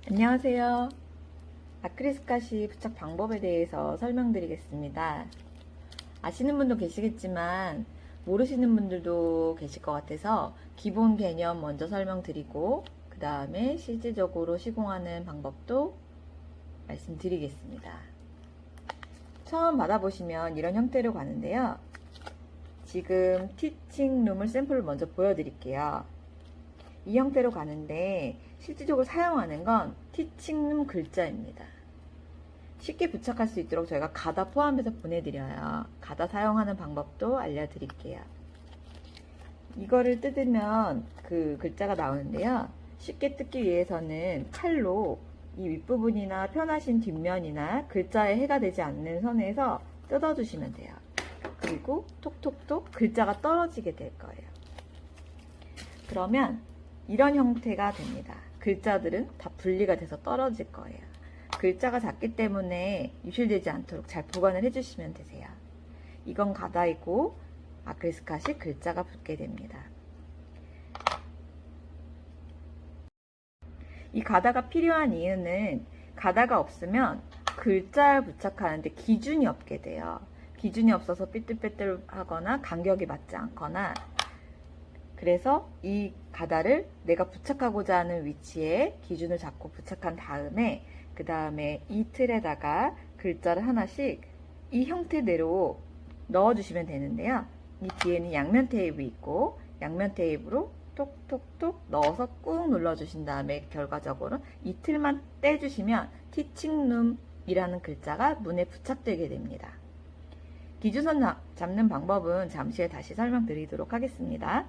안녕하세요. 아크릴스카시 부착 방법에 대해서 설명드리겠습니다. 아시는 분도 계시겠지만 모르시는 분들도 계실 것 같아서 기본 개념 먼저 설명드리고 그 다음에 실질적으로 시공하는 방법도 말씀드리겠습니다. 처음 받아보시면 이런 형태로 가는데요. 지금 티칭룸을 샘플을 먼저 보여드릴게요. 이 형태로 가는데 실질적으로 사용하는 건 티칭룸 글자입니다. 쉽게 부착할 수 있도록 저희가 가다 포함해서 보내드려요. 가다 사용하는 방법도 알려드릴게요. 이거를 뜯으면 그 글자가 나오는데요. 쉽게 뜯기 위해서는 칼로 이 윗부분이나 편하신 뒷면이나 글자에 해가 되지 않는 선에서 뜯어주시면 돼요. 그리고 톡톡톡 글자가 떨어지게 될 거예요. 그러면 이런 형태가 됩니다. 글자들은 다 분리가 돼서 떨어질 거예요. 글자가 작기 때문에 유실되지 않도록 잘 보관을 해주시면 되세요. 이건 가다이고 아크릴스카시 글자가 붙게 됩니다. 이 가다가 필요한 이유는 가다가 없으면 글자를 부착하는데 기준이 없게 돼요. 기준이 없어서 삐뚤빼뚤하거나 간격이 맞지 않거나, 그래서 이 가다를 내가 부착하고자 하는 위치에 기준을 잡고 부착한 다음에 그 다음에 이 틀에다가 글자를 하나씩 이 형태대로 넣어주시면 되는데요. 이 뒤에는 양면 테이프 있고 양면 테이프로 톡톡톡 넣어서 꾹 눌러주신 다음에 결과적으로 이 틀만 떼주시면 티칭룸이라는 글자가 문에 부착되게 됩니다. 기준선 잡는 방법은 잠시 후에 다시 설명드리도록 하겠습니다.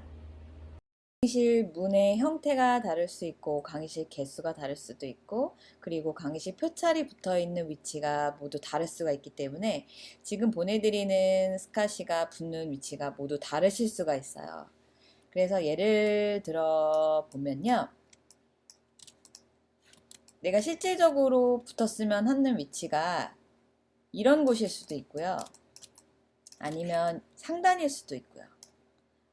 강의실 문의 형태가 다를 수 있고 강의실 개수가 다를 수도 있고 그리고 강의실 표찰이 붙어 있는 위치가 모두 다를 수가 있기 때문에 지금 보내드리는 스카시가 붙는 위치가 모두 다르실 수가 있어요. 그래서 예를 들어 보면요, 내가 실질적으로 붙었으면 하는 위치가 이런 곳일 수도 있고요, 아니면 상단일 수도 있고요,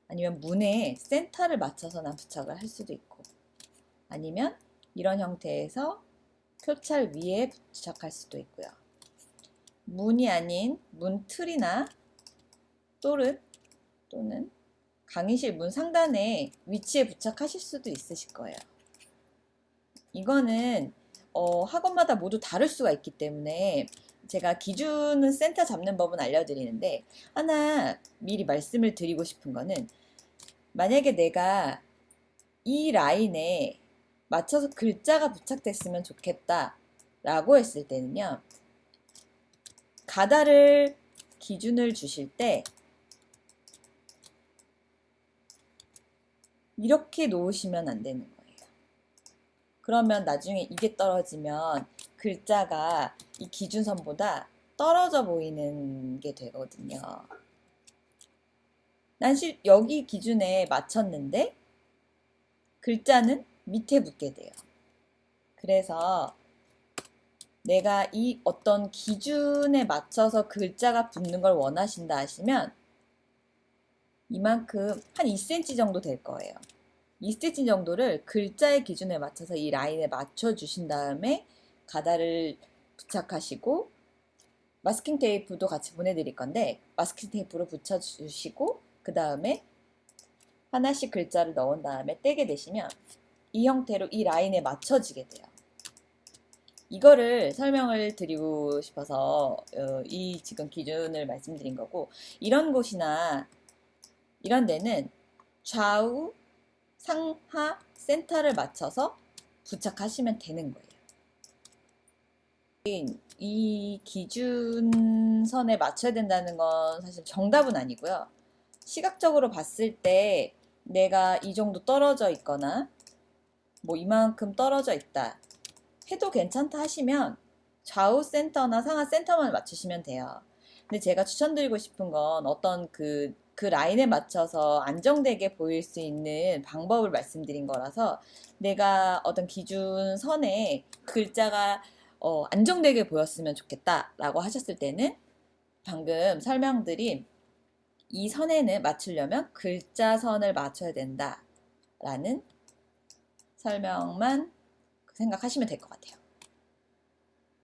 아니면 문의 센터를 맞춰서 난 부착을 할 수도 있고, 아니면 이런 형태에서 표찰 위에 부착할 수도 있고요. 문이 아닌 문 틀이나 또는 강의실 문 상단에 위치에 부착하실 수도 있으실 거예요. 이거는 학원마다 모두 다를 수가 있기 때문에 제가 기준은 센터 잡는 법은 알려드리는데, 하나 미리 말씀을 드리고 싶은 거는, 만약에 내가 이 라인에 맞춰서 글자가 부착됐으면 좋겠다 라고 했을 때는요, 가다를 기준을 주실 때 이렇게 놓으시면 안 되는 거예요. 그러면 나중에 이게 떨어지면 글자가 이 기준선보다 떨어져 보이는 게 되거든요. 난 여기 기준에 맞췄는데 글자는 밑에 붙게 돼요. 그래서 내가 이 어떤 기준에 맞춰서 글자가 붙는 걸 원하신다 하시면 이만큼 한 2cm 정도 될 거예요. 2cm 정도를 글자의 기준에 맞춰서 이 라인에 맞춰 주신 다음에 가다를 부착하시고, 마스킹 테이프도 같이 보내드릴 건데 마스킹 테이프로 붙여주시고 그 다음에 하나씩 글자를 넣은 다음에 떼게 되시면 이 형태로 이 라인에 맞춰지게 돼요. 이거를 설명을 드리고 싶어서 이 지금 기준을 말씀드린 거고, 이런 곳이나 이런 데는 좌우 상하 센터를 맞춰서 부착하시면 되는 거예요. 이 기준선에 맞춰야 된다는 건 사실 정답은 아니고요. 시각적으로 봤을 때 내가 이 정도 떨어져 있거나 뭐 이만큼 떨어져 있다 해도 괜찮다 하시면 좌우 센터나 상하 센터만 맞추시면 돼요. 근데 제가 추천드리고 싶은 건 어떤 그 라인에 맞춰서 안정되게 보일 수 있는 방법을 말씀드린 거라서, 내가 어떤 기준선에 글자가 안정되게 보였으면 좋겠다 라고 하셨을 때는 방금 설명드린 이 선에는 맞추려면 글자선을 맞춰야 된다 라는 설명만 생각하시면 될 것 같아요.